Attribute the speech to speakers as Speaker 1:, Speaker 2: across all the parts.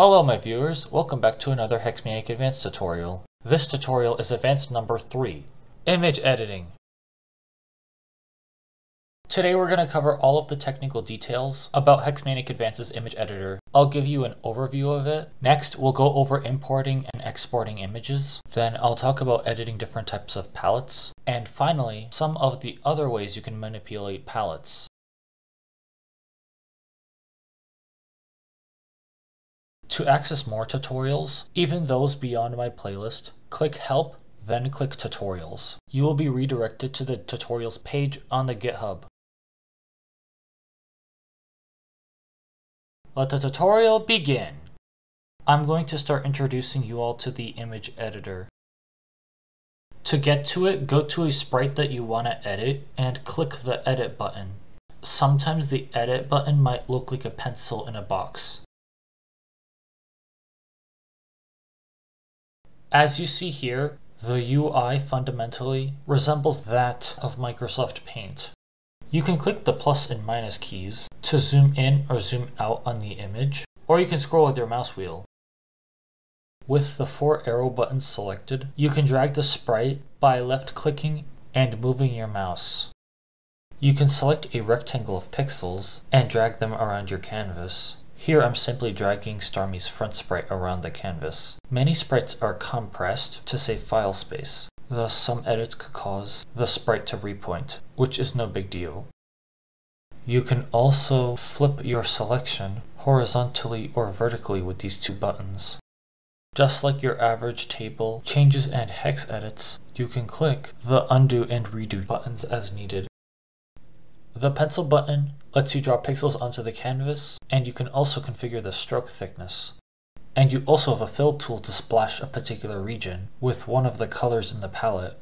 Speaker 1: Hello my viewers, welcome back to another Hex Maniac Advance tutorial. This tutorial is advanced number 3, Image Editing. Today we're going to cover all of the technical details about Hex Maniac Advance's image editor. I'll give you an overview of it. Next, we'll go over importing and exporting images. Then I'll talk about editing different types of palettes. And finally, some of the other ways you can manipulate palettes. To access more tutorials, even those beyond my playlist, click Help, then click Tutorials. You will be redirected to the tutorials page on the GitHub. Let the tutorial begin. I'm going to start introducing you all to the image editor. To get to it, go to a sprite that you want to edit and click the Edit button. Sometimes the Edit button might look like a pencil in a box. As you see here, the UI fundamentally resembles that of Microsoft Paint. You can click the plus and minus keys to zoom in or zoom out on the image, or you can scroll with your mouse wheel. With the 4 arrow buttons selected, you can drag the sprite by left-clicking and moving your mouse. You can select a rectangle of pixels and drag them around your canvas. Here I'm simply dragging Starmie's front sprite around the canvas. Many sprites are compressed to save file space, thus some edits could cause the sprite to repoint, which is no big deal. You can also flip your selection horizontally or vertically with these 2 buttons. Just like your average table, changes and hex edits, you can click the undo and redo buttons as needed. The pencil button lets you draw pixels onto the canvas, and you can also configure the stroke thickness. And you also have a fill tool to splash a particular region with one of the colors in the palette.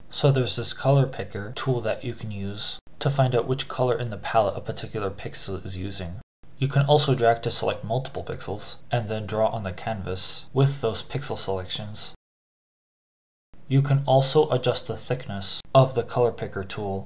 Speaker 1: So there's this color picker tool that you can use to find out which color in the palette a particular pixel is using. You can also drag to select multiple pixels, and then draw on the canvas with those pixel selections. You can also adjust the thickness of the color picker tool.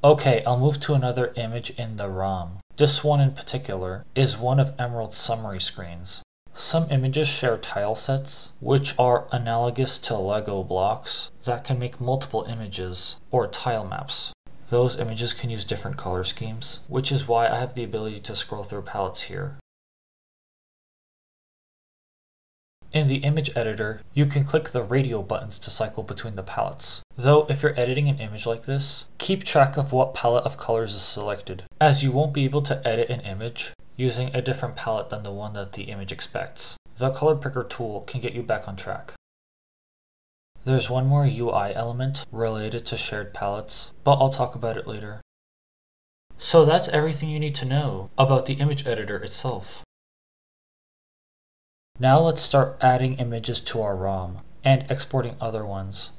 Speaker 1: Okay, I'll move to another image in the ROM. This one in particular is one of Emerald's summary screens. Some images share tile sets, which are analogous to Lego blocks that can make multiple images, or tile maps. Those images can use different color schemes, which is why I have the ability to scroll through palettes here. In the image editor, you can click the radio buttons to cycle between the palettes. Though if you're editing an image like this, keep track of what palette of colors is selected, as you won't be able to edit an image using a different palette than the one that the image expects. The color picker tool can get you back on track. There's one more UI element related to shared palettes, but I'll talk about it later. So that's everything you need to know about the image editor itself. Now let's start adding images to our ROM and exporting other ones.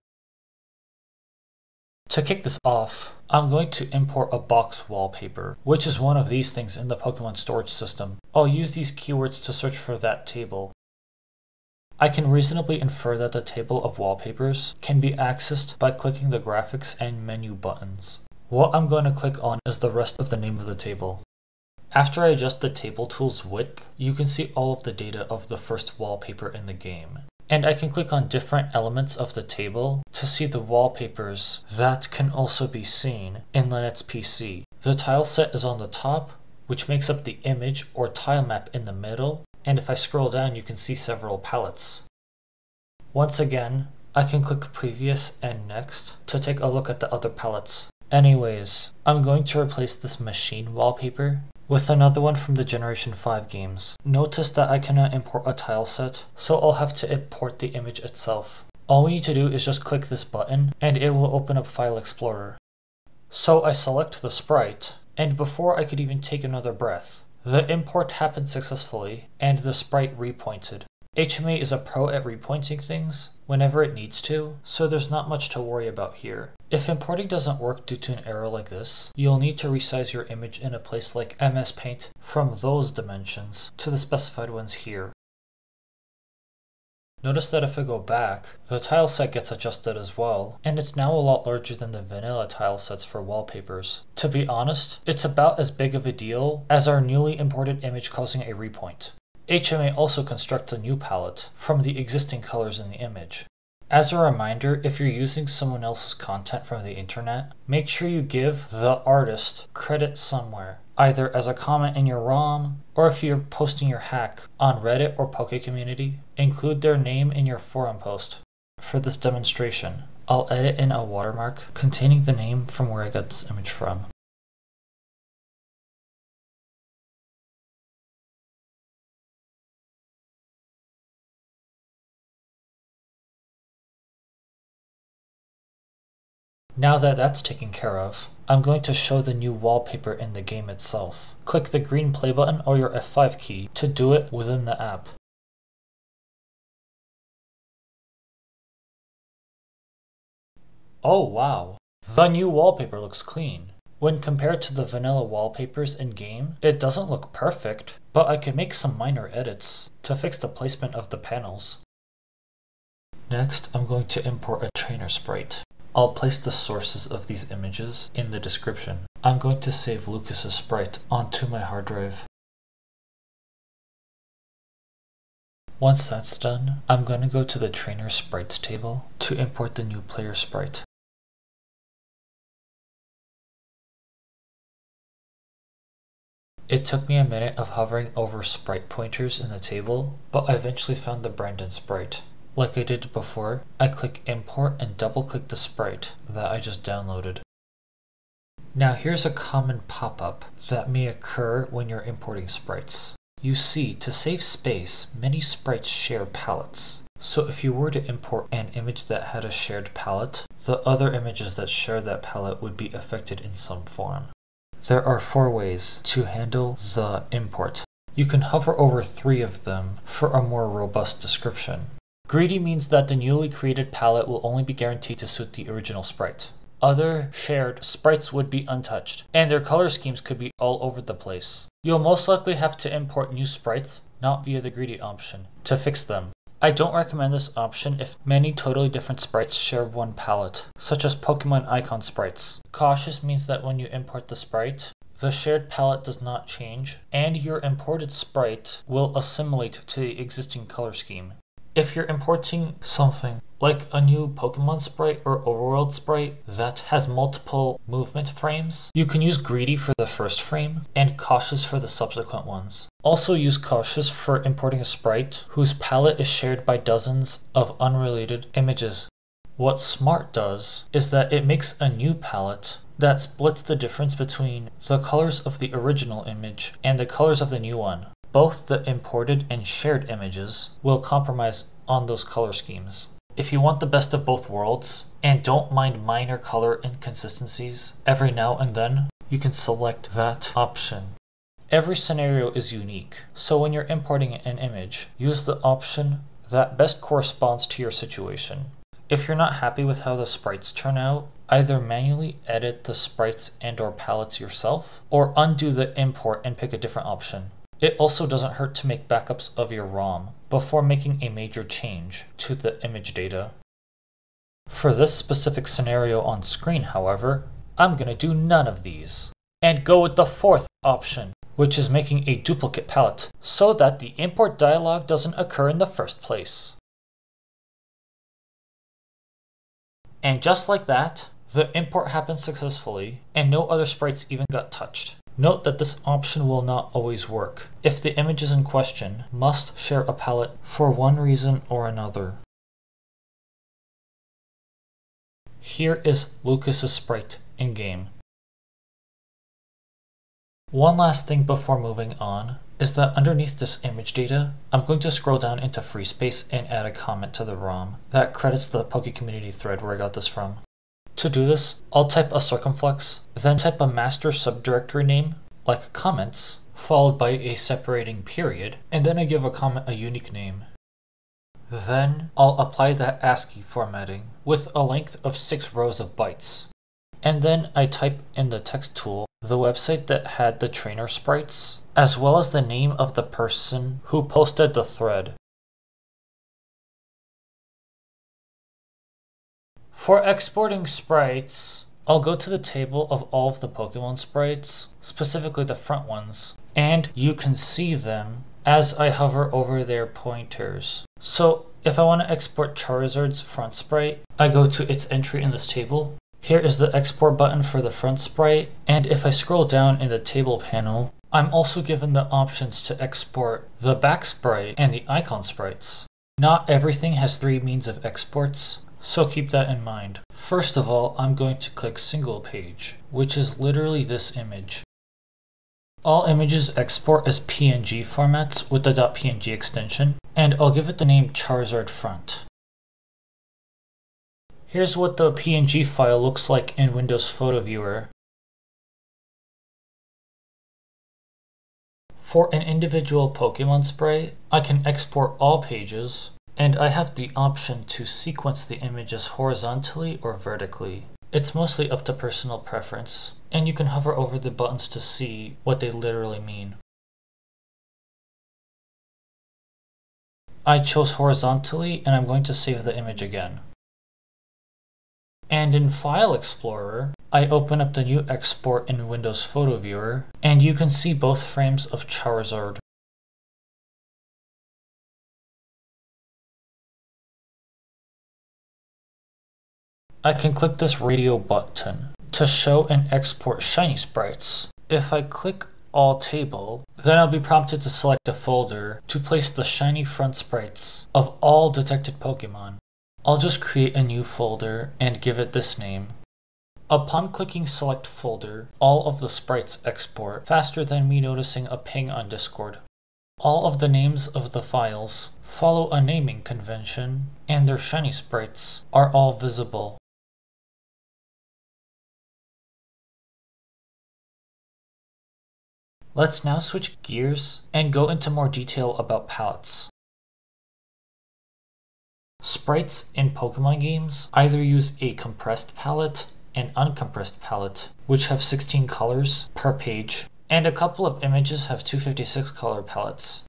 Speaker 1: To kick this off, I'm going to import a box wallpaper, which is one of these things in the Pokemon storage system. I'll use these keywords to search for that table. I can reasonably infer that the table of wallpapers can be accessed by clicking the graphics and menu buttons. What I'm going to click on is the rest of the name of the table. After I adjust the table tool's width, you can see all of the data of the first wallpaper in the game. And I can click on different elements of the table to see the wallpapers that can also be seen in Lynette's PC. The tile set is on the top, which makes up the image or tile map in the middle, and if I scroll down you can see several palettes. Once again, I can click Previous and Next to take a look at the other palettes. Anyways, I'm going to replace this machine wallpaper with another one from the Generation 5 games. Notice that I cannot import a tile set, so I'll have to import the image itself. All we need to do is just click this button, and it will open up File Explorer. So I select the sprite, and before I could even take another breath, the import happened successfully, and the sprite repointed. HMA is a pro at repointing things whenever it needs to, so there's not much to worry about here. If importing doesn't work due to an error like this, you'll need to resize your image in a place like MS Paint from those dimensions to the specified ones here. Notice that if I go back, the tile set gets adjusted as well, and it's now a lot larger than the vanilla tile sets for wallpapers. To be honest, it's about as big of a deal as our newly imported image causing a repoint. HMA also constructs a new palette from the existing colors in the image. As a reminder, if you're using someone else's content from the internet, make sure you give the artist credit somewhere, either as a comment in your ROM, or if you're posting your hack on Reddit or PokéCommunity, include their name in your forum post. For this demonstration, I'll edit in a watermark containing the name from where I got this image from. Now that that's taken care of, I'm going to show the new wallpaper in the game itself. Click the green play button or your F5 key to do it within the app. Oh wow, the new wallpaper looks clean. When compared to the vanilla wallpapers in-game, it doesn't look perfect, but I can make some minor edits to fix the placement of the panels. Next, I'm going to import a trainer sprite. I'll place the sources of these images in the description. I'm going to save Lucas's sprite onto my hard drive. Once that's done, I'm going to go to the trainer sprites table to import the new player sprite. It took me a minute of hovering over sprite pointers in the table, but I eventually found the Brandon sprite. Like I did before, I click import and double click the sprite that I just downloaded. Now here's a common pop-up that may occur when you're importing sprites. You see, to save space, many sprites share palettes. So if you were to import an image that had a shared palette, the other images that share that palette would be affected in some form. There are 4 ways to handle the import. You can hover over 3 of them for a more robust description. Greedy means that the newly created palette will only be guaranteed to suit the original sprite. Other shared sprites would be untouched, and their color schemes could be all over the place. You'll most likely have to import new sprites, not via the greedy option, to fix them. I don't recommend this option if many totally different sprites share one palette, such as Pokemon icon sprites. Cautious means that when you import the sprite, the shared palette does not change, and your imported sprite will assimilate to the existing color scheme. If you're importing something like a new Pokemon sprite or overworld sprite that has multiple movement frames, you can use greedy for the first frame and cautious for the subsequent ones. Also use cautious for importing a sprite whose palette is shared by dozens of unrelated images. What smart does is that it makes a new palette that splits the difference between the colors of the original image and the colors of the new one. Both the imported and shared images will compromise on those color schemes. If you want the best of both worlds and don't mind minor color inconsistencies every now and then, you can select that option. Every scenario is unique, so when you're importing an image, use the option that best corresponds to your situation. If you're not happy with how the sprites turn out, either manually edit the sprites and/or palettes yourself, or undo the import and pick a different option. It also doesn't hurt to make backups of your ROM before making a major change to the image data. For this specific scenario on screen, however, I'm going to do none of these, and go with the 4th option, which is making a duplicate palette, so that the import dialog doesn't occur in the first place. And just like that, the import happened successfully, and no other sprites even got touched. Note that this option will not always work if the images in question must share a palette for one reason or another. Here is Lucas's sprite in-game. One last thing before moving on is that underneath this image data, I'm going to scroll down into free space and add a comment to the ROM that credits the PokéCommunity thread where I got this from. To do this, I'll type a circumflex, then type a master subdirectory name, like comments, followed by a separating period, and then I give a comment a unique name. Then I'll apply that ASCII formatting with a length of 6 rows of bytes. And then I type in the text tool the website that had the trainer sprites, as well as the name of the person who posted the thread. For exporting sprites, I'll go to the table of all of the Pokemon sprites, specifically the front ones, and you can see them as I hover over their pointers. So if I want to export Charizard's front sprite, I go to its entry in this table. Here is the export button for the front sprite, and if I scroll down in the table panel, I'm also given the options to export the back sprite and the icon sprites. Not everything has 3 means of exports, so keep that in mind. First of all, I'm going to click single page, which is literally this image. All images export as PNG formats with the .png extension, and I'll give it the name Charizard Front. Here's what the PNG file looks like in Windows Photo Viewer. For an individual Pokemon sprite, I can export all pages, and I have the option to sequence the images horizontally or vertically. It's mostly up to personal preference, and you can hover over the buttons to see what they literally mean. I chose horizontally, and I'm going to save the image again. And in File Explorer, I open up the new export in Windows Photo Viewer, and you can see both frames of Charizard. I can click this radio button to show and export shiny sprites. If I click All Table, then I'll be prompted to select a folder to place the shiny front sprites of all detected Pokemon. I'll just create a new folder and give it this name. Upon clicking Select Folder, all of the sprites export faster than me noticing a ping on Discord. All of the names of the files follow a naming convention, and their shiny sprites are all visible. Let's now switch gears and go into more detail about palettes. Sprites in Pokemon games either use a compressed palette and uncompressed palette, which have 16 colors per page, and a couple of images have 256 color palettes.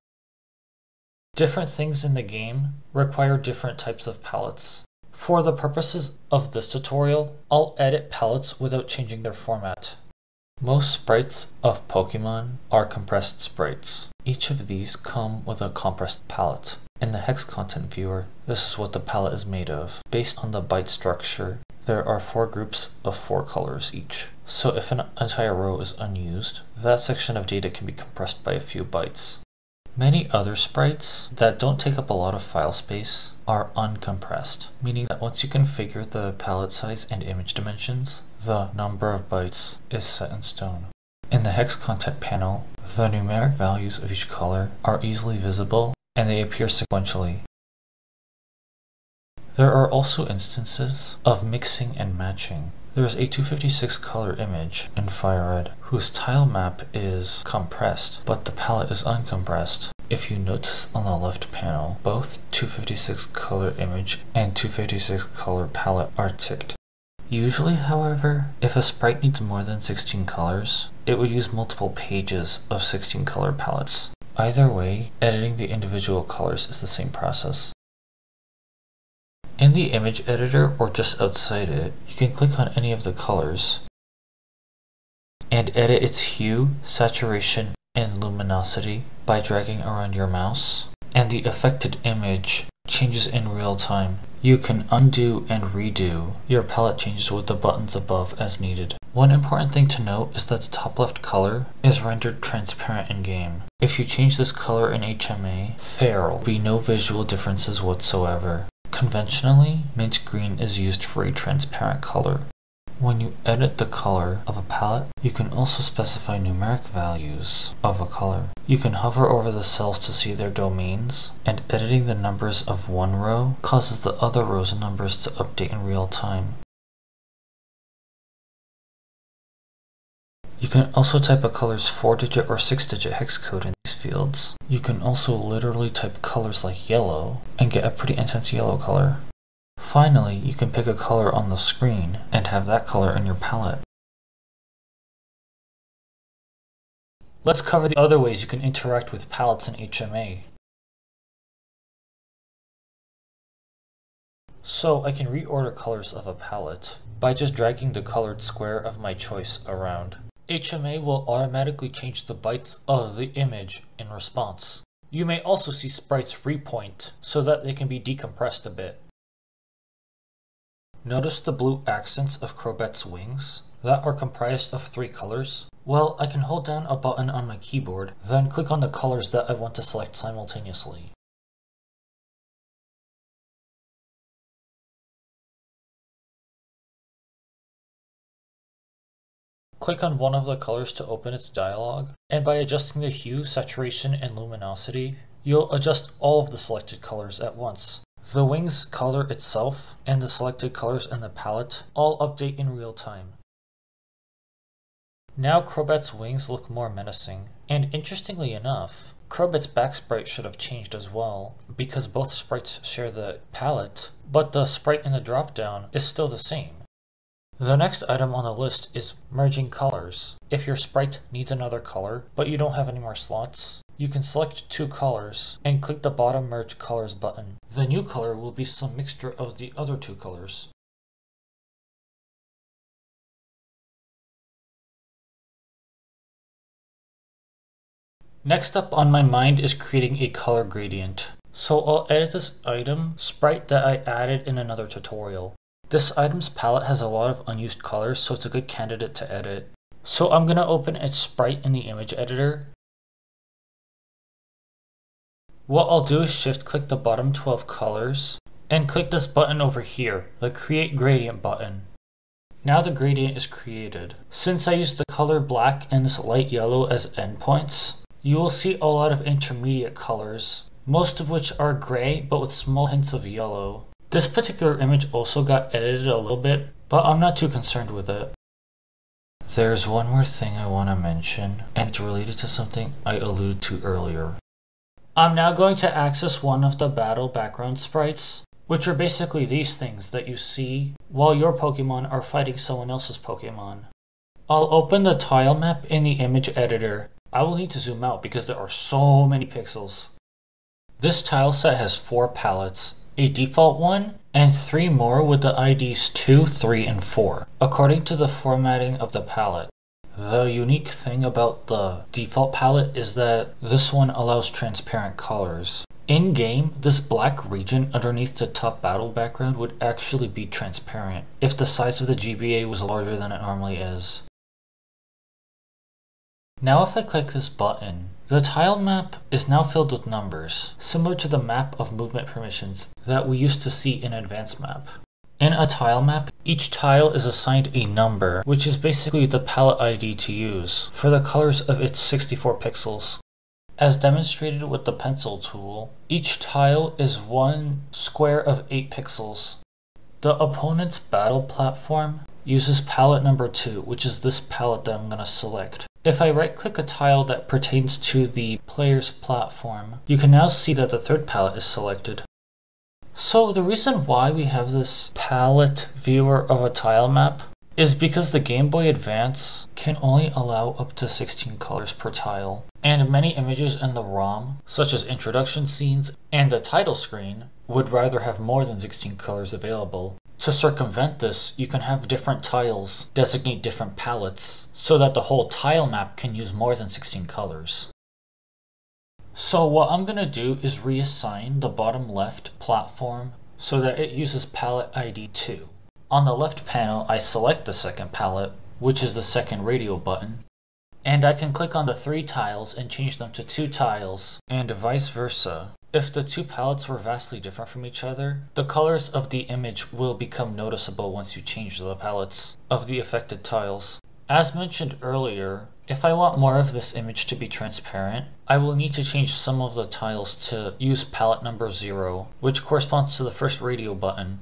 Speaker 1: Different things in the game require different types of palettes. For the purposes of this tutorial, I'll edit palettes without changing their format. Most sprites of Pokemon are compressed sprites. Each of these come with a compressed palette. In the Hex Content Viewer, this is what the palette is made of. Based on the byte structure, there are 4 groups of 4 colors each. So if an entire row is unused, that section of data can be compressed by a few bytes. Many other sprites that don't take up a lot of file space are uncompressed, meaning that once you configure the palette size and image dimensions, the number of bytes is set in stone. In the Hex Content panel, the numeric values of each color are easily visible and they appear sequentially. There are also instances of mixing and matching. There is a 256 color image in Fire Red whose tile map is compressed, but the palette is uncompressed. If you notice on the left panel, both 256 color image and 256 color palette are ticked. Usually, however, if a sprite needs more than 16 colors, it would use multiple pages of 16 color palettes. Either way, editing the individual colors is the same process. In the image editor or just outside it, you can click on any of the colors and edit its hue, saturation, and luminosity by dragging around your mouse, and the affected image changes in real time. You can undo and redo your palette changes with the buttons above as needed. One important thing to note is that the top left color is rendered transparent in game. If you change this color in HMA, there will be no visual differences whatsoever. Conventionally, mint green is used for a transparent color. When you edit the color of a palette, you can also specify numeric values of a color. You can hover over the cells to see their domains, and editing the numbers of one row causes the other row's numbers to update in real time. You can also type a color's 4-digit or 6-digit hex code in these fields. You can also literally type colors like yellow and get a pretty intense yellow color. Finally, you can pick a color on the screen and have that color in your palette. Let's cover the other ways you can interact with palettes in HMA. So I can reorder colors of a palette by just dragging the colored square of my choice around. HMA will automatically change the bytes of the image in response. You may also see sprites repoint so that they can be decompressed a bit. Notice the blue accents of Crobet's wings that are comprised of 3 colors? Well, I can hold down a button on my keyboard, then click on the colors that I want to select simultaneously. Click on one of the colors to open its dialog, and by adjusting the hue, saturation, and luminosity, you'll adjust all of the selected colors at once. The wing's color itself and the selected colors in the palette all update in real time. Now Crobet's wings look more menacing, and interestingly enough, Crobet's back sprite should have changed as well, because both sprites share the palette, but the sprite in the dropdown is still the same. The next item on the list is merging colors. If your sprite needs another color, but you don't have any more slots, you can select 2 colors and click the bottom Merge Colors button. The new color will be some mixture of the other 2 colors. Next up on my mind is creating a color gradient. So I'll edit this item sprite that I added in another tutorial. This item's palette has a lot of unused colors, so it's a good candidate to edit. So I'm going to open its sprite in the image editor. What I'll do is shift click the bottom 12 colors and click this button over here, the Create Gradient button. Now the gradient is created. Since I used the color black and this light yellow as endpoints, you will see a lot of intermediate colors, most of which are gray but with small hints of yellow. This particular image also got edited a little bit, but I'm not too concerned with it. There's one more thing I want to mention, and it's related to something I alluded to earlier. I'm now going to access one of the battle background sprites, which are basically these things that you see while your Pokemon are fighting someone else's Pokemon. I'll open the tile map in the image editor. I will need to zoom out because there are so many pixels. This tile set has 4 palettes, a default one, and 3 more with the IDs 2, 3, and 4, according to the formatting of the palette. The unique thing about the default palette is that this one allows transparent colors. In-game, this black region underneath the top battle background would actually be transparent if the size of the GBA was larger than it normally is. Now if I click this button, the tile map is now filled with numbers, similar to the map of movement permissions that we used to see in Advanced Map. In a tile map, each tile is assigned a number, which is basically the palette ID to use for the colors of its 64 pixels. As demonstrated with the pencil tool, each tile is one square of 8 pixels. The opponent's battle platform uses palette number 2, which is this palette that I'm going to select. If I right-click a tile that pertains to the player's platform, you can now see that the third palette is selected. So the reason why we have this palette viewer of a tile map is because the Game Boy Advance can only allow up to 16 colors per tile, and many images in the ROM, such as introduction scenes and the title screen, would rather have more than 16 colors available. To circumvent this, you can have different tiles designate different palettes, so that the whole tile map can use more than 16 colors. So what I'm going to do is reassign the bottom left platform so that it uses palette ID 2. On the left panel, I select the second palette, which is the second radio button, and I can click on the 3 tiles and change them to 2 tiles, and vice versa. If the 2 palettes were vastly different from each other, the colors of the image will become noticeable once you change the palettes of the affected tiles. As mentioned earlier, if I want more of this image to be transparent, I will need to change some of the tiles to use palette number 0, which corresponds to the first radio button.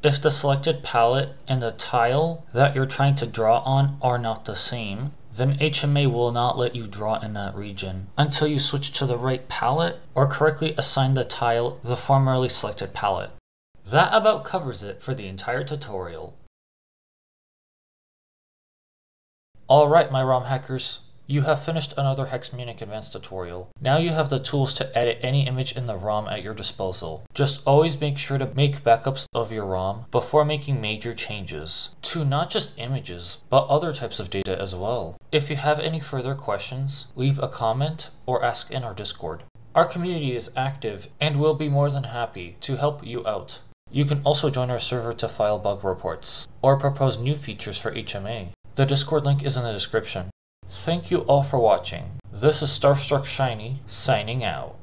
Speaker 1: If the selected palette and the tile that you're trying to draw on are not the same, then HMA will not let you draw in that region until you switch to the right palette or correctly assign the tile the formerly selected palette. That about covers it for the entire tutorial. Alright my ROM hackers, You have finished another Hex Maniac Advance tutorial. Now you have the tools to edit any image in the ROM at your disposal. Just always make sure to make backups of your ROM before making major changes to not just images, but other types of data as well. If you have any further questions, leave a comment or ask in our Discord. Our community is active and will be more than happy to help you out. You can also join our server to file bug reports or propose new features for HMA. The Discord link is in the description. Thank you all for watching. This is Starstruck Shiny, signing out.